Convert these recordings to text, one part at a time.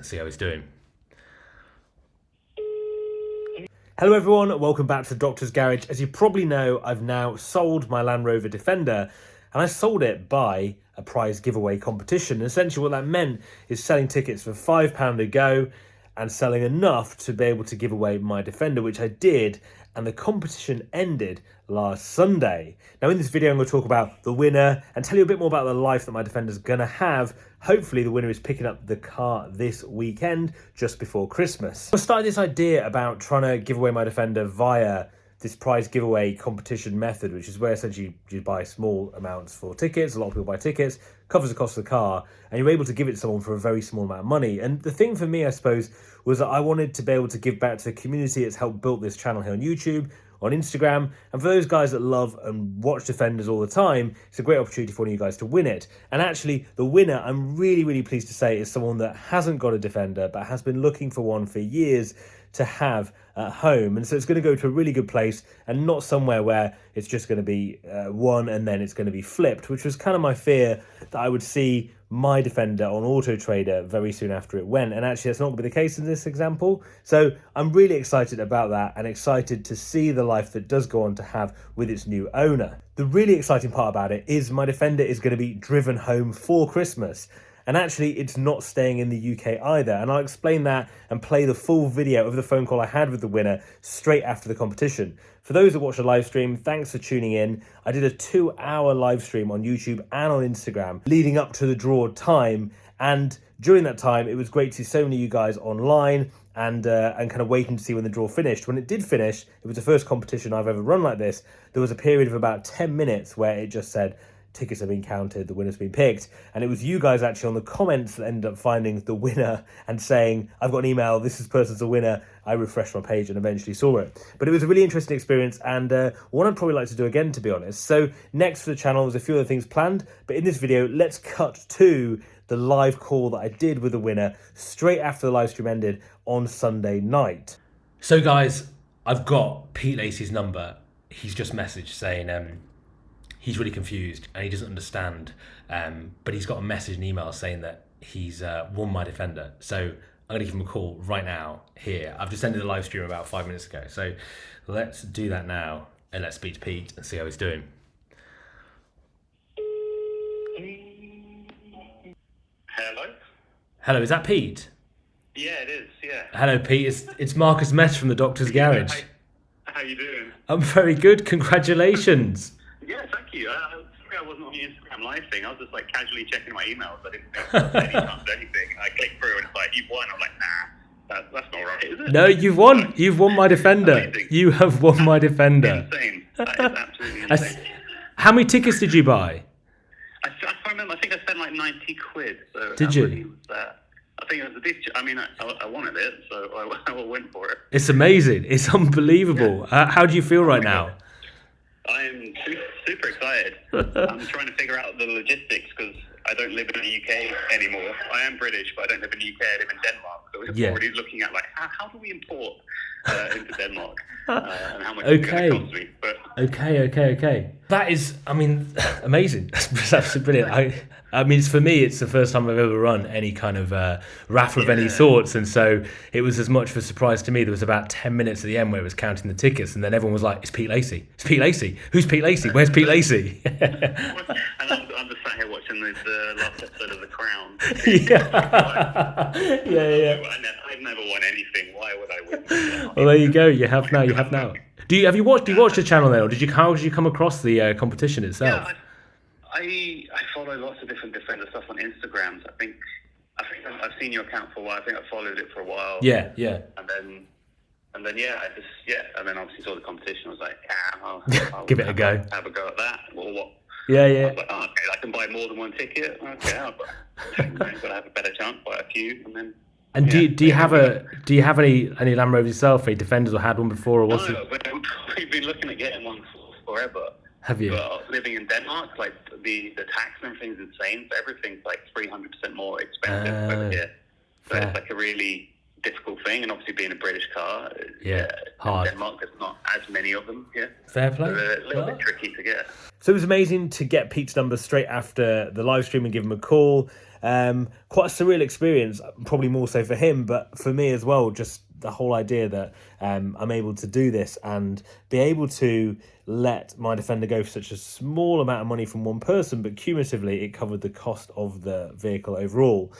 and see how he's doing. Hello everyone, welcome back to the Doctor's Garage. As you probably know, I've now sold my Land Rover Defender, and I sold it by a prize giveaway competition. And essentially what that meant is selling tickets for £5 a go and selling enough to be able to give away my Defender, which I did, and the competition ended last Sunday. Now in this video I'm going to talk about the winner and tell you a bit more about the life that my Defender's going to have. Hopefully the winner is picking up the car this weekend, just before Christmas. I started this idea about trying to give away my Defender via this prize giveaway competition method, which is where essentially you buy small amounts for tickets. A lot of people buy tickets, covers the cost of the car, and you're able to give it to someone for a very small amount of money. And the thing for me, I suppose, was that I wanted to be able to give back to the community that's helped build this channel here on YouTube, on Instagram, and for those guys that love and watch Defenders all the time, it's a great opportunity for one of you guys to win it. And actually, the winner, I'm really pleased to say, is someone that hasn't got a Defender, but has been looking for one for years to have at home. And so it's going to go to a really good place and not somewhere where it's just going to be one and then it's going to be flipped, which was kind of my fear, that I would see my Defender on Auto Trader very soon after it went. And actually that's not going to be the case in this example. So I'm really excited about that and excited to see the life that does go on to have with its new owner. The really exciting part about it is my Defender is going to be driven home for Christmas. And actually, it's not staying in the UK either. And I'll explain that and play the full video of the phone call I had with the winner straight after the competition. For those that watch the live stream, thanks for tuning in. I did a 2-hour live stream on YouTube and on Instagram leading up to the draw time. And during that time, it was great to see so many of you guys online and kind of waiting to see when the draw finished. When it did finish, it was the first competition I've ever run like this. There was a period of about 10 minutes where it just said, tickets have been counted, the winner's been picked. And it was you guys actually on the comments that ended up finding the winner and saying, I've got an email, this person's the winner. I refreshed my page and eventually saw it. But it was a really interesting experience and one I'd probably like to do again, to be honest. So next for the channel, there's a few other things planned. But in this video, let's cut to the live call that I did with the winner straight after the live stream ended on Sunday night. So guys, I've got Pete Lacey's number. He's just messaged saying, he's really confused and he doesn't understand, but he's got a message and email saying that he's won my Defender. So I'm gonna give him a call right now here. I've just ended the live stream about 5 minutes ago. So let's do that now and let's speak to Pete and see how he's doing. Hello? Hello, is that Pete? Yeah, it is, yeah. Hello, Pete. It's Marcus Mess from the Doctor's Garage. How you doing? I'm very good. Congratulations. Yeah, thank you. Sorry I wasn't on the Instagram live thing. I was just like casually checking my emails. I didn't think any chance anything. I clicked through and it's like, you've won. I'm like, nah, that's not right, is it? No, you've won. You've won my Defender. Amazing. You have won my Defender. Insane. That is absolutely insane. How many tickets did you buy? I can't remember. I think I spent like 90 quid. So did you? Really I think it was a big. I mean, I wanted it, so I went for it. It's amazing. It's unbelievable. Yeah. How do you feel right now? I am super excited. I'm trying to figure out the logistics because I don't live in the UK anymore. I am British, but I don't live in the UK. I live in Denmark. So we're already looking at like how do we import into Denmark and how much it's going to cost me. But Okay. That is, I mean, amazing. That's absolutely brilliant. I mean, for me, it's the first time I've ever run any kind of raffle of any sorts. And so it was as much of a surprise to me. There was about 10 minutes at the end where it was counting the tickets. And then everyone was like, it's Pete Lacey. It's Pete Lacey. Who's Pete Lacey? Where's Pete Lacey? And I'm just sat here watching the last episode of The Crown. Yeah. I've never won anything. Why would I win? Well, there you go. You have now. Do you watch the channel then, or how did you come across the competition itself? Yeah, I follow lots of different Defender stuff on Instagram. So I think I've seen your account for a while. I think I followed it for a while. Yeah. And then and then obviously saw the competition. I was like, I'll give it a go. Have a go at that. Or what? Yeah. I was like, oh, okay, I can buy more than one ticket. Okay, I've got to have a better chance, buy a few, and then. And do you have any Land Rovers yourself? Any Defenders or had one before, or what's it? We've been looking at getting one forever. Have you? But living in Denmark, like the tax and everything's insane. So everything's like 300% more expensive over here. So it's like a really difficult thing, and obviously being a British car, hard. In Denmark, there's not as many of them. Yeah, Fair play. So they're a little bit tricky to get. So it was amazing to get Pete's number straight after the live stream and give him a call. Quite a surreal experience, probably more so for him, but for me as well, just the whole idea that I'm able to do this and be able to let my Defender go for such a small amount of money from one person, but cumulatively it covered the cost of the vehicle overall.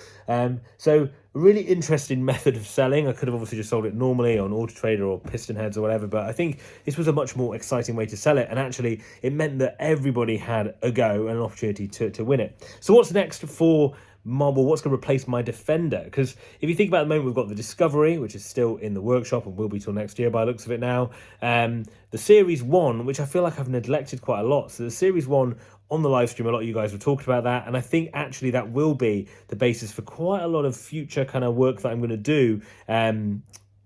So a really interesting method of selling. I could have obviously just sold it normally on Auto Trader or Piston Heads or whatever, but I think this was a much more exciting way to sell it, and actually it meant that everybody had a go and an opportunity to win it. So what's next for Marble? What's going to replace my Defender? Because if you think about the moment, we've got the Discovery, which is still in the workshop and will be till next year by the looks of it now. The Series 1, which I feel like I've neglected quite a lot. So the Series 1 on the live stream, a lot of you guys were talking about that, and I think actually that will be the basis for quite a lot of future kind of work that I'm going to do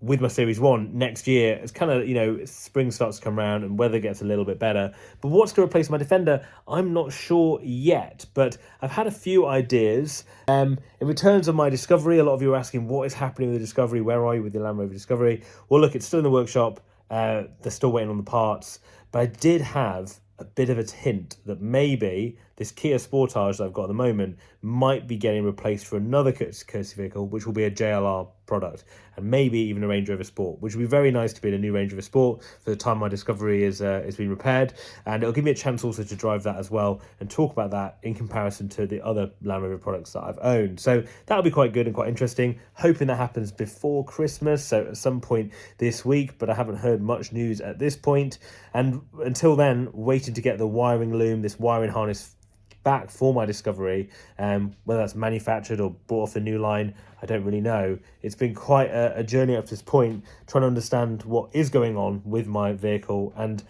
with my Series 1 next year. It's kind of, spring starts to come around and weather gets a little bit better. But what's going to replace my Defender? I'm not sure yet, but I've had a few ideas. In returns on my Discovery, a lot of you are asking, what is happening with the Discovery? Where are you with the Land Rover Discovery? Well, look, it's still in the workshop. They're still waiting on the parts. But I did have a bit of a hint that maybe this Kia Sportage that I've got at the moment might be getting replaced for another courtesy vehicle, which will be a JLR product, and maybe even a Range Rover Sport, which would be very nice to be in a new Range Rover Sport for the time my Discovery is being repaired, and it'll give me a chance also to drive that as well and talk about that in comparison to the other Land Rover products that I've owned. So that'll be quite good and quite interesting. Hoping that happens before Christmas, so at some point this week, but I haven't heard much news at this point. And until then, waiting to get the wiring loom, this wiring harness back for my Discovery, whether that's manufactured or bought off the new line, I don't really know. It's been quite a journey up to this point, trying to understand what is going on with my vehicle. And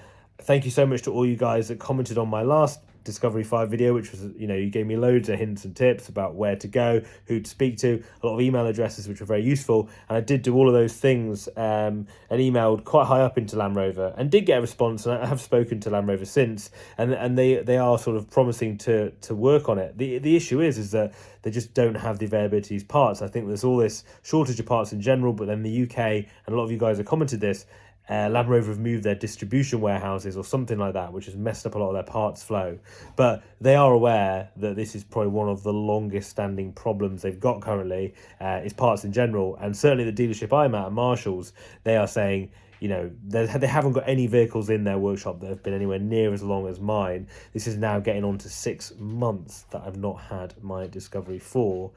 thank you so much to all you guys that commented on my last Discovery 5 video, which was, you gave me loads of hints and tips about where to go, who to speak to, a lot of email addresses, which were very useful. And I did do all of those things and emailed quite high up into Land Rover and did get a response. And I have spoken to Land Rover since, and they are sort of promising to work on it. The issue is that they just don't have the availability of parts. I think there's all this shortage of parts in general, but then the UK, and a lot of you guys have commented this, Land Rover have moved their distribution warehouses or something like that, which has messed up a lot of their parts flow. But they are aware that this is probably one of the longest standing problems they've got currently, is parts in general. And certainly the dealership I'm at Marshall's, they are saying, they haven't got any vehicles in their workshop that have been anywhere near as long as mine. This is now getting on to 6 months that I've not had my Discovery for.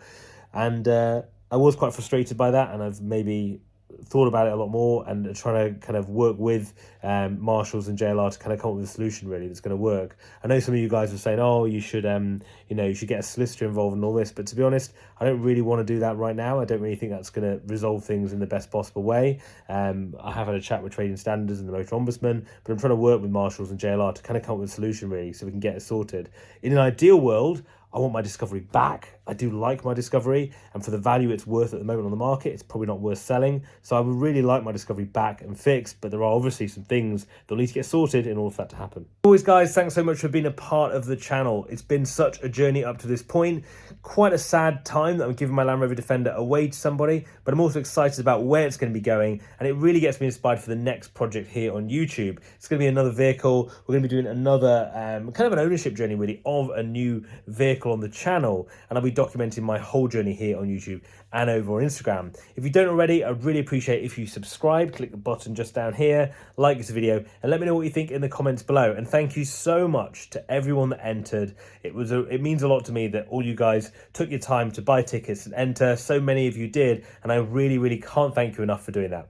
And I was quite frustrated by that, and I've maybe thought about it a lot more and trying to kind of work with Marshalls and JLR to kind of come up with a solution really that's going to work. I know some of you guys were saying, oh, you should you should get a solicitor involved in all this, but to be honest, I don't really want to do that right now. I don't really think that's going to resolve things in the best possible way. I have had a chat with Trading Standards and the Motor Ombudsman, but I'm trying to work with Marshalls and JLR to kind of come up with a solution really so we can get it sorted. In an ideal world, I want my Discovery back. I do like my Discovery, and for the value it's worth at the moment on the market, it's probably not worth selling. So I would really like my Discovery back and fixed, but there are obviously some things that need to get sorted in order for that to happen. As always, guys, thanks so much for being a part of the channel. It's been such a journey up to this point. Quite a sad time that I'm giving my Land Rover Defender away to somebody, but I'm also excited about where it's going to be going, and it really gets me inspired for the next project here on YouTube. It's going to be another vehicle. We're going to be doing another kind of an ownership journey really of a new vehicle on the channel, and I'll be documenting my whole journey here on YouTube and over on Instagram. If you don't already, I'd really appreciate if you subscribe, click the button just down here, like this video, and let me know what you think in the comments below. And thank you so much to everyone that entered. It means a lot to me that all you guys took your time to buy tickets and enter. So many of you did, and I really can't thank you enough for doing that.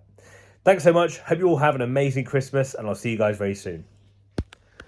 Thanks so much. Hope you all have an amazing Christmas, and I'll see you guys very soon.